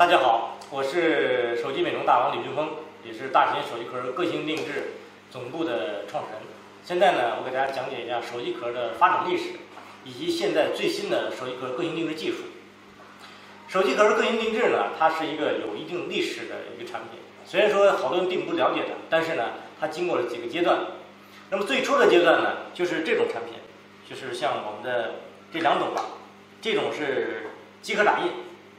大家好，我是手机美容大王李俊峰，也是大秦手机壳个性定制总部的创始人。现在呢，我给大家讲解一下手机壳的发展历史，以及现在最新的手机壳个性定制技术。手机壳个性定制呢，它是一个有一定历史的一个产品，虽然说好多人并不了解它，但是呢，它经过了几个阶段。那么最初的阶段呢，就是这种产品，就是像我们的这两种吧，这种是机壳打印。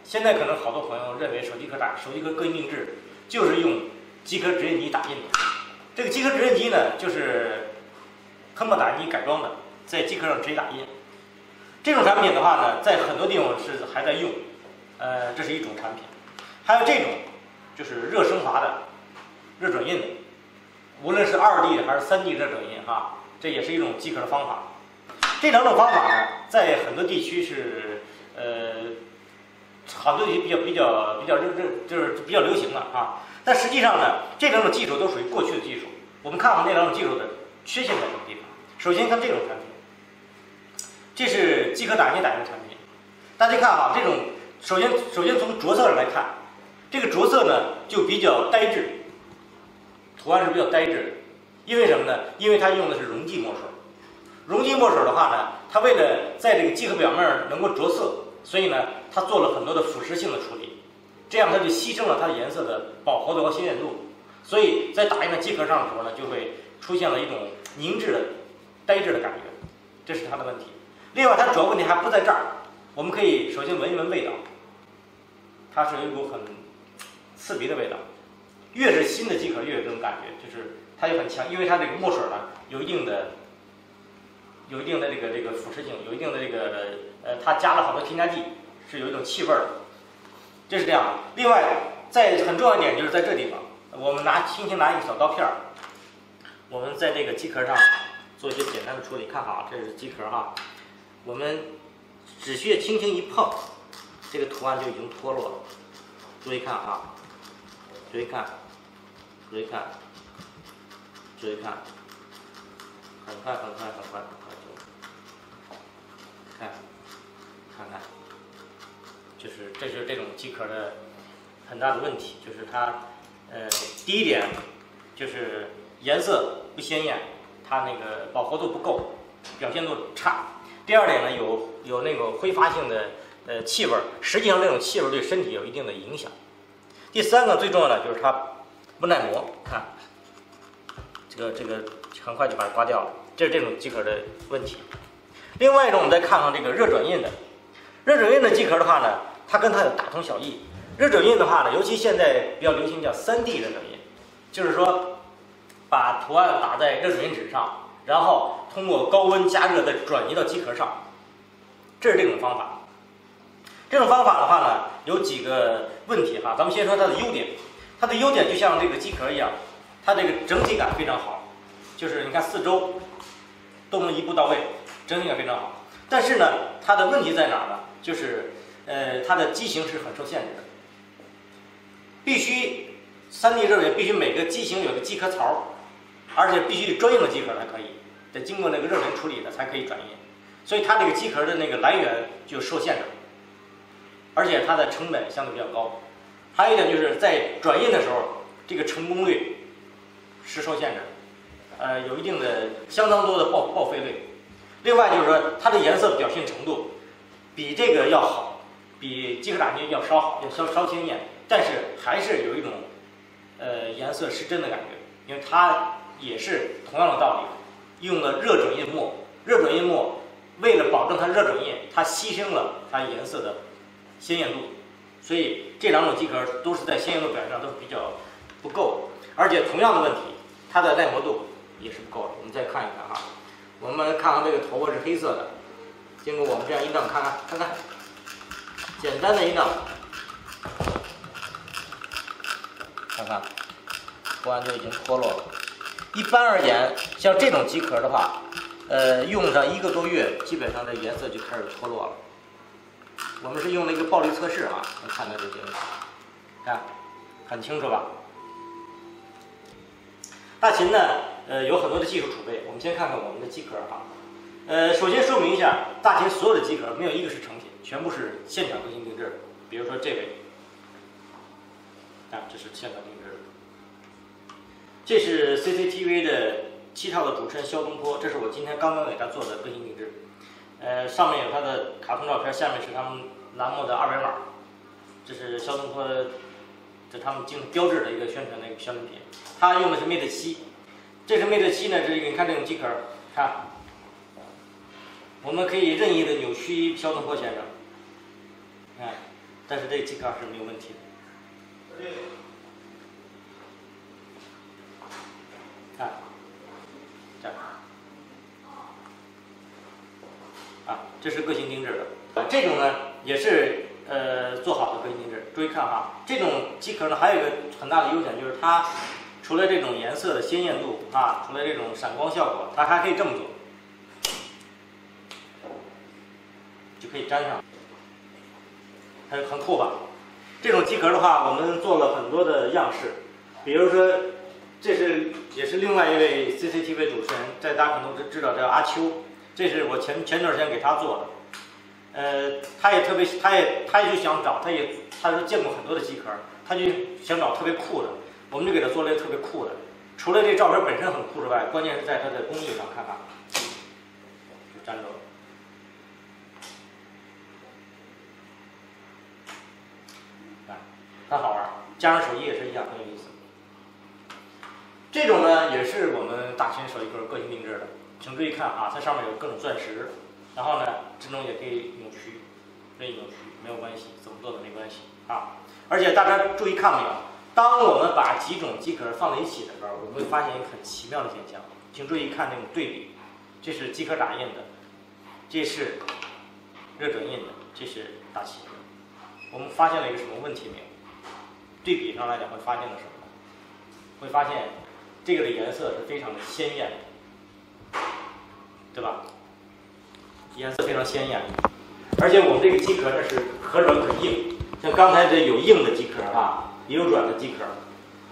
现在可能好多朋友认为手机壳个性定制就是用机壳直印机打印的。这个机壳直印机呢，就是喷墨打印机改装的，在机壳上直接打印。这种产品的话呢，在很多地方是还在用，这是一种产品。还有这种就是热升华的、热转印的，无论是2D 的还是3D 热转印哈，这也是一种机壳的方法。这两种方法呢，在很多地区是很多地区就是比较流行的啊。但实际上呢，这两种技术都属于过去的技术。我们看看这两种技术的缺陷在什么地方。首先看这种产品，这是机壳打印的产品。大家看啊，这种首先从着色上来看，这个着色呢就比较呆滞，图案是比较呆滞的。因为什么呢？因为它用的是溶剂墨水。溶剂墨水的话呢，它为了在这个机壳表面能够着色，所以呢，它做了很多的腐蚀性的处理，这样它就牺牲了它的颜色的饱和度和鲜艳度，所以在打印在机壳上的时候呢，就会出现了一种凝滞的、呆滞的感觉，这是它的问题。另外，它主要问题还不在这儿，我们可以首先闻一闻味道，它是有一股很刺鼻的味道，越是新的机壳越有这种感觉，就是它就很强，因为它这个墨水呢有一定的这个腐蚀性，有一定的这个它加了好多添加剂，是有一种气味的，这是这样的。另外，在很重要一点就是在这地方，我们轻轻拿一个小刀片儿，我们在这个机壳上做一些简单的处理。看好，这是机壳哈，我们只需要轻轻一碰，这个图案就已经脱落了。注意看哈，注意看，注意看，注意看，很快就看，这是这种机壳的很大的问题，就是它第一点就是颜色不鲜艳，它那个饱和度不够，表现度差。第二点呢，有那个挥发性的气味，实际上这种气味对身体有一定的影响。第三个最重要的就是它不耐磨，看这个很快就把它刮掉了，这是这种机壳的问题。另外一种，我们再看看这个热转印的机壳的话呢，它跟它有大同小异。热转印的话呢，尤其现在比较流行叫3D 热转印，就是说把图案打在热转印纸上，然后通过高温加热再转移到机壳上，这是这种方法。这种方法的话呢，有几个问题哈，咱们先说它的优点。它的优点就像这个机壳一样，它这个整体感非常好，就是你看四周都能一步到位，整体感非常好。但是呢，它的问题在哪儿呢？就是它的机型是很受限制的，必须3D 热转必须每个机型有个机壳槽，而且必须专用的机壳才可以，得经过那个热转处理的才可以转印，所以它这个机壳的那个来源就受限制，而且它的成本相对比较高。还有一点就是在转印的时候，这个成功率是受限制的，有一定的相当多的报废率。另外就是说，它的颜色表现程度比这个要好，比机壳打印要稍好，要稍鲜艳，但是还是有一种颜色失真的感觉，因为它也是同样的道理，用了热转印墨。热转印墨为了保证它热转印，它牺牲了它颜色的鲜艳度，所以这两种机壳都是在鲜艳度表现上都是比较不够的，而且同样的问题，它的耐磨度也是不够的。我们再看一看哈，我们看看这个头发是黑色的，经过我们这样一弄，看看，简单的一弄，看看图案就已经脱落了。一般而言，像这种机壳的话，用上1个多月，基本上这颜色就开始脱落了。我们是用了一个暴力测试啊，能看到这些，看很清楚吧？大秦呢，有很多的技术储备。我们先看看我们的机壳哈。首先说明一下，大秦所有的机壳没有一个是成品，全部是现场个性定制。比如说这位，啊，这是现场定制的。这是 CCTV 的7套的主持人肖东坡，这是我今天刚刚给他做的个性定制。上面有他的卡通照片，下面是他们栏目的2维码。这是肖东坡的，这他们标志的一个宣传的一个小礼品。他用的是 Mate 7，这是 Mate 7呢，这你看这种机壳，看，我们可以任意的扭曲肖东坡先生，但是这个机壳是没有问题的。看，这样，这是个性定制的。这种呢也是做好的个性定制。注意看哈，这种机壳呢还有一个很大的优点，就是它除了这种颜色的鲜艳度除了这种闪光效果，它还可以这么做，就可以粘上，很酷吧？这种机壳的话，我们做了很多的样式，比如说，这是也是另外一位 CCTV 主持人，大家可能都知道叫阿秋，这是我前段时间给他做的。他也特别，他就想找，他说见过很多的机壳，他就想找特别酷的，我们就给他做了一个特别酷的。除了这照片本身很酷之外，关键是在它的工艺上，看看，就粘着了。很好玩，加上手机也是一样，很有意思。这种呢也是我们大秦手机壳个性定制的，请注意看它上面有各种钻石，然后呢这种也可以扭曲，任意扭曲没有关系，怎么做都没关系而且大家注意看没有？当我们把几种机壳放在一起的时候，我们会发现一个很奇妙的现象，请注意看那种对比，这是机壳打印的，这是热转印的，这是大秦的。我们发现了一个什么问题没有？对比上来讲会发现了什么？会发现这个的颜色是非常的鲜艳的，对吧？颜色非常鲜艳，而且我们这个机壳呢是可软可硬，像刚才这有硬的机壳也有软的机壳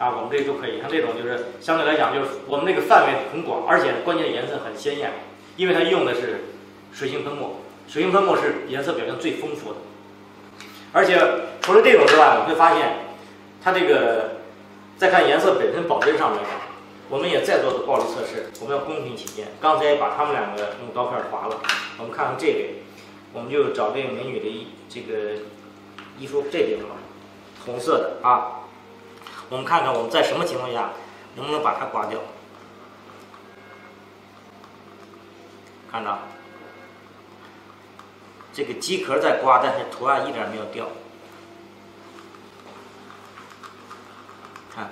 我们这都可以。像这种就是相对来讲就是我们这个范围很广，而且关键颜色很鲜艳，因为它用的是水性喷墨，水性喷墨是颜色表现最丰富的。而且除了这种之外，我们会发现它这个再看颜色本身保真上面，我们也在做的暴力测试，我们要公平起见。刚才把它们2个用刀片划了，我们看看这边，我们就找这个美女的这个衣服这边吧，红色的我们看看我们在什么情况下能不能把它刮掉。看着这个机壳在刮，但是图案一点没有掉。看，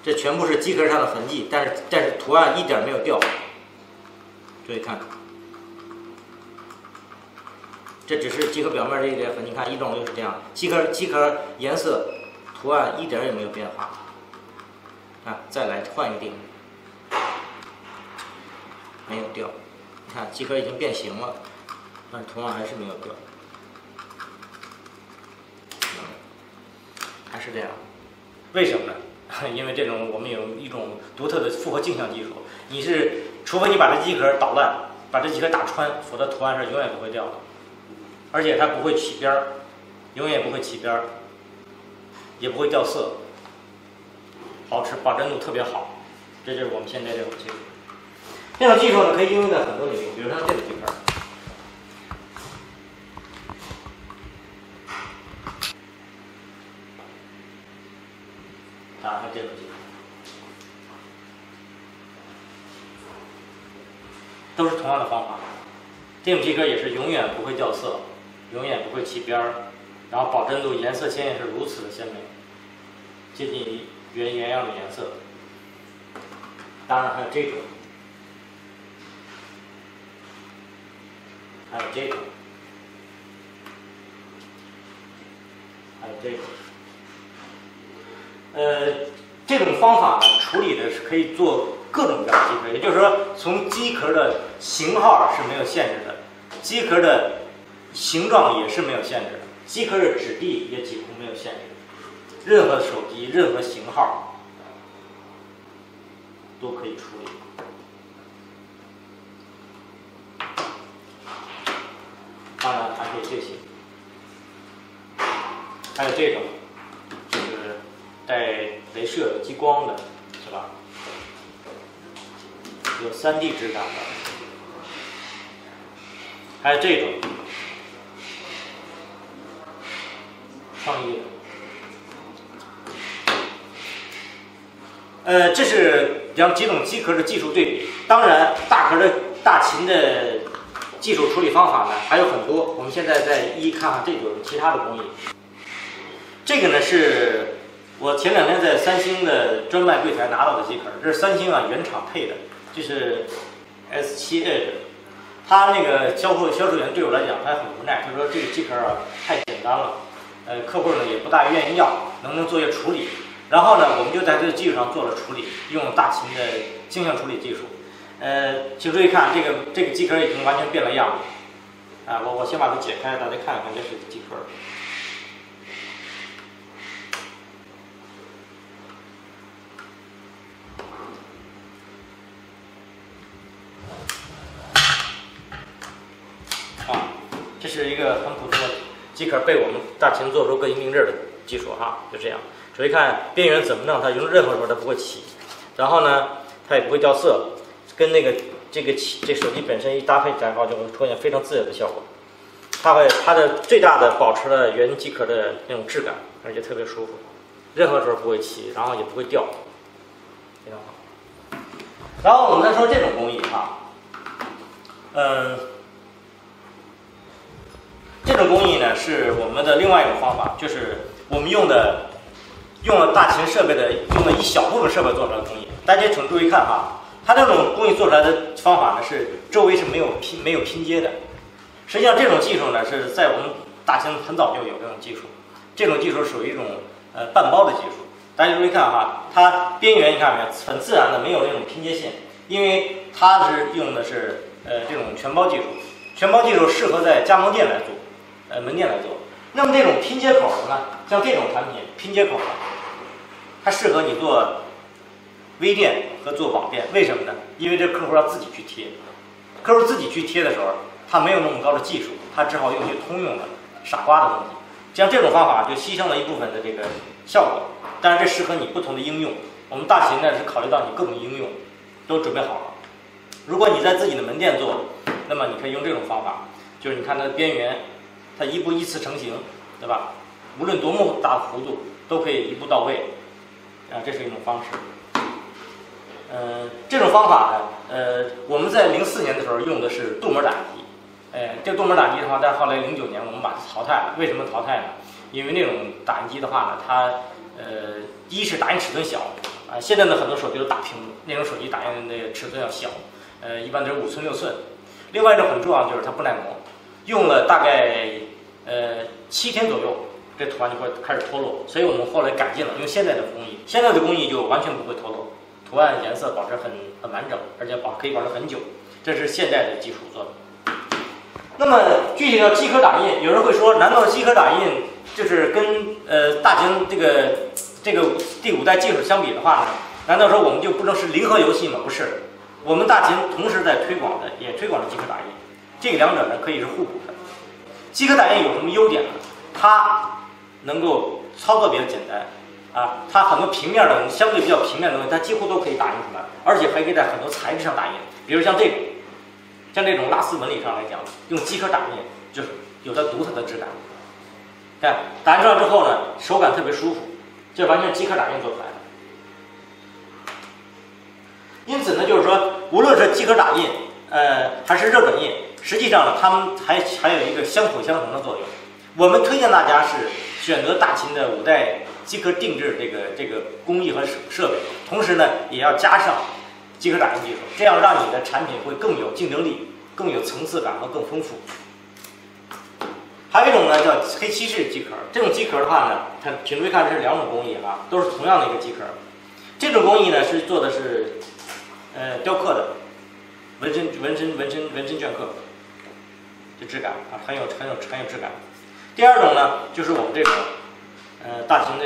这全部是机壳上的痕迹，但是图案一点没有掉。注意看，这只是机壳表面这一点痕迹，看一种就是这样，机壳颜色图案一点也没有变化。再来换一个地方，没有掉。你看机壳已经变形了，但是图案还是没有掉，还是这样。为什么呢？因为这种我们有一种独特的复合镜像技术，除非你把这机壳捣烂，把这机壳打穿，否则图案是永远不会掉的，而且它不会起边儿，永远不会起边儿，也不会掉色，保持保真度特别好。这就是我们现在这种技术。这种技术呢，可以应用在很多领域，比如像这种机壳。像这种机壳，都是同样的方法。这种机壳也是永远不会掉色，永远不会起边儿，然后保真度、颜色鲜艳是如此的鲜美，接近于原样的颜色。当然还有这种。还有这种，还有这种，这种方法呢，处理的是可以做各种各样的机壳，也就是说，从机壳的型号是没有限制的，机壳的形状也是没有限制的，机壳的质地也几乎没有限制，任何手机、任何型号都可以处理。当然还可以这些，还有这种就是带镭射激光的，是吧？有3D 质感的，还有这种创意的。这是几种机壳的技术对比。当然，大琴的技术处理方法呢还有很多。我们现在再一看看这种其他的工艺。这个呢是我前2天在三星的专卖柜台拿到的机壳，这是三星原厂配的，就是 S7 Edge。他那个销售员对我来讲，他很无奈，他说这个机壳太简单了，客户呢也不大愿意要，能不能做些处理？然后呢，我们就在这个基础上做了处理，用了大琴的镜像处理技术。请注意看，这个机壳已经完全变了样了。啊，我先把它解开，大家看看这是机壳。这是一个很普通的机壳，被我们大琴做出各音定制的技术哈，就这样。注意看边缘怎么弄，它用任何时候它不会起，然后呢，它也不会掉色，跟这手机本身一搭配起来的话，就会出现非常自然的效果。它的最大的保持了原机壳的那种质感，而且特别舒服，任何时候不会起，然后也不会掉，非常好。然后我们再说这种工艺哈，这种工艺呢是我们的另外一种方法，就是我们用了大琴设备用了一小部分设备做出来的工艺。大家请注意看哈，它这种工艺做出来的方法呢是周围是没有拼接的。实际上这种技术呢是在我们大琴很早就有这种技术，这种技术属于一种半包的技术。大家注意看哈，它边缘你看没有，很自然的没有那种拼接线，因为它是用的是这种全包技术。全包技术适合在加盟店来做，门店来做。那么这种拼接口的呢，像这种产品拼接口的，它适合你做微店和做网店。为什么呢？因为这客户要自己去贴，客户自己去贴的时候，他没有那么高的技术，他只好用一些通用的傻瓜的东西。像这种方法就牺牲了一部分的这个效果，但是这适合你不同的应用。我们大琴呢是考虑到你各种应用都准备好了。如果你在自己的门店做，那么你可以用这种方法，就是你看它的边缘，它一步依次成型，对吧？无论多么大的弧度，都可以一步到位，这是一种方式。这种方法呢，我们在04年的时候用的是镀膜打印机，这镀膜打印机的话，在后来09年我们把它淘汰了。为什么淘汰呢？因为那种打印机的话呢，它一是打印尺寸小，现在的很多手机都大屏幕，那种手机打印的尺寸要小，一般都是5寸6寸。另外一种很重要就是它不耐磨，用了大概7天左右，这图案就会开始脱落，所以我们后来改进了，用现在的工艺，现在的工艺就完全不会脱落，图案颜色保持很完整，而且可以保持很久，这是现在的技术做的。那么具体的机壳打印，有人会说，难道机壳打印就是跟大型这个第5代技术相比的话呢？难道说我们就不能是零和游戏吗？不是，我们大琴同时在也推广着机壳打印，这个两者呢可以是互补的。机壳打印有什么优点呢？它能够操作比较简单它很多平面的东西，相对比较平面的东西，它几乎都可以打印出来，而且还可以在很多材质上打印，比如像这种拉丝纹理上来讲，用机壳打印就是有它独特的质感。看打印出来之后呢，手感特别舒服，这完全机壳打印做出来的。因此呢，就是说，无论是机壳打印，还是热转印，实际上呢，它们还有一个相辅相成的作用。我们推荐大家是选择大琴的5代机壳定制这个工艺和设备，同时呢，也要加上机壳打印技术，这样让你的产品会更有竞争力、更有层次感和更丰富。还有一种呢叫黑漆式机壳，这种机壳的话呢，请注意看，这是2种工艺都是同样的一个机壳。这种工艺呢是做的是雕刻的纹身镌刻，这质感很有质感。第2种呢就是我们这种大型的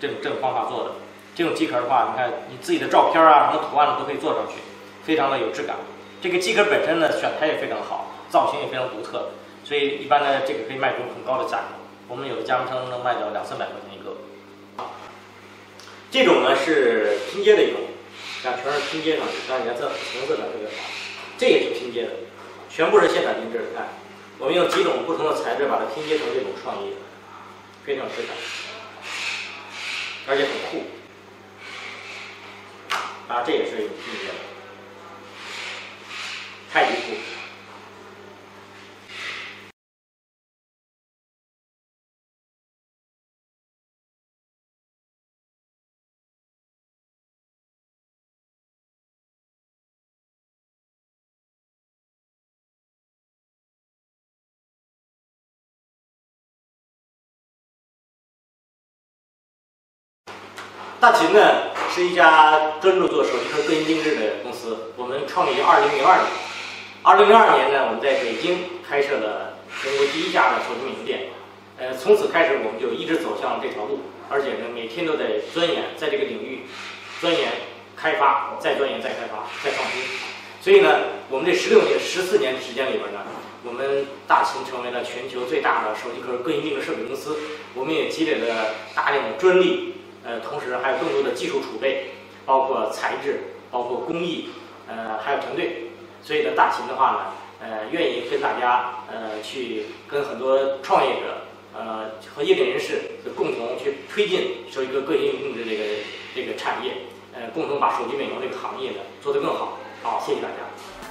这种方法做的这种机壳的话，你看你自己的照片什么图案都可以做上去，非常的有质感。这个机壳本身呢选材也非常好，造型也非常独特，所以一般呢这个可以卖出很高的价格。我们有的加盟商能卖到200-300块钱一个。这种呢是拼接的一种，看全是拼接上去，看颜色红色的特别好，这也是拼接的，全部是现场定制。看，我们用几种不同的材质把它拼接成这种创意，非常质感，而且很酷。啊，这也是有拼接的，太极裤。大秦呢是一家专注做手机壳个性定制的公司，我们创立于2002年。2002年呢，我们在北京开设了全国第一家的手机美术店。从此开始我们就一直走向这条路，而且呢每天都在钻研，在这个领域钻研、开发、再钻研、再开发、再创新。所以呢，我们这14年时间里边呢，我们大秦成为了全球最大的手机壳个性定制设备公司。我们也积累了大量的专利。同时还有更多的技术储备，包括材质，包括工艺，还有团队。所以呢，大秦的话呢，愿意跟大家去跟很多创业者，和业内人士共同去推进手机壳个性定制这个产业，共同把手机美容这个行业呢做得更好。好，谢谢大家。